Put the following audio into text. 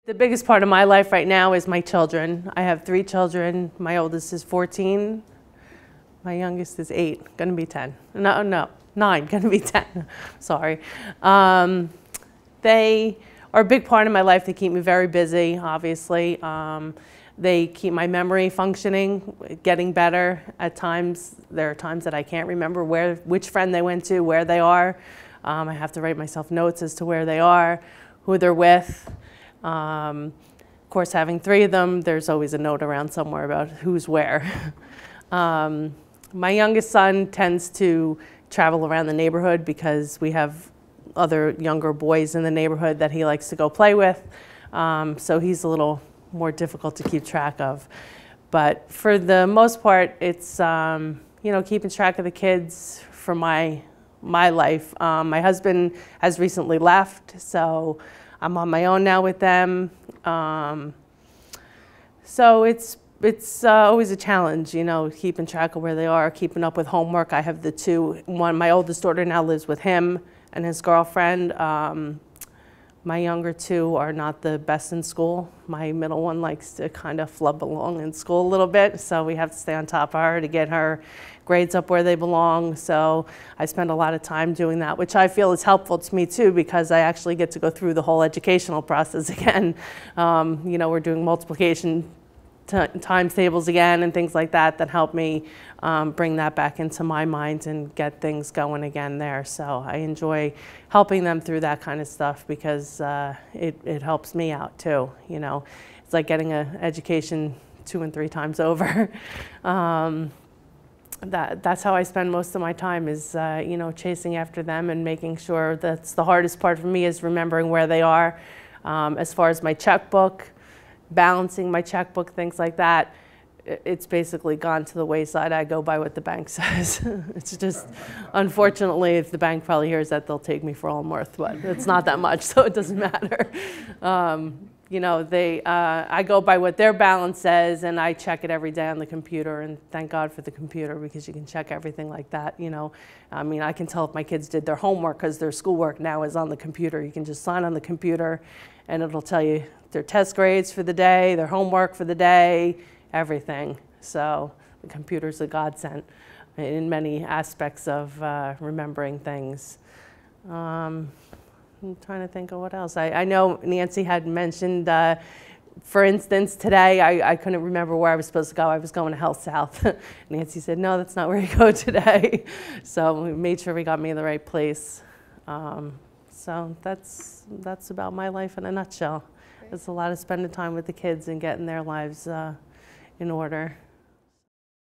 The biggest part of my life right now is my children. I have 3 children. My oldest is 14. My youngest is 8, gonna be 10. No, 9, gonna be 10. Sorry. They are a big part of my life. They keep me very busy, obviously. They keep my memory functioning, getting better. At times, there are times that I can't remember which friend they went to, where they are. I have to write myself notes as to where they are, who they're with. Of course, having 3 of them, there's always a note around somewhere about who's where. My youngest son tends to travel around the neighborhood because we have other younger boys in the neighborhood that he likes to go play with. So he's a little more difficult to keep track of. But for the most part, it's keeping track of the kids for my life. My husband has recently left, so I'm on my own now with them. So it's always a challenge, keeping track of where they are, keeping up with homework. I have the 2. My oldest daughter now lives with him and his girlfriend. My younger 2 are not the best in school. My middle one likes to kind of flub along in school a little bit, so we have to stay on top of her to get her grades up where they belong. So I spend a lot of time doing that, which I feel is helpful to me too, because I actually get to go through the whole educational process again. We're doing multiplication times tables again and things like that help me bring that back into my mind and get things going again there. So I enjoy helping them through that kind of stuff because it helps me out too. It's like getting an education 2 and 3 times over. That's how I spend most of my time is chasing after them and making sure. That's the hardest part for me, is remembering where they are. As far as my checkbook, balancing my checkbook, things like that, it's basically gone to the wayside. I go by what the bank says. It's just, unfortunately, if the bank probably hears that, they'll take me for all I'm worth, but it's not that much, so it doesn't matter. I go by what their balance says, and I check it every day on the computer, and thank God for the computer, because you can check everything like that. I can tell if my kids did their homework because their schoolwork now is on the computer. You can just sign on the computer, and it'll tell you their test grades for the day, their homework for the day, everything. So the computer's a godsend in many aspects of remembering things. I'm trying to think of what else. I know Nancy had mentioned, for instance, today I couldn't remember where I was supposed to go. I was going to Health South. Nancy said, no, that's not where you go today. So we made sure we got me in the right place. So that's about my life in a nutshell. It's a lot of spending time with the kids and getting their lives in order.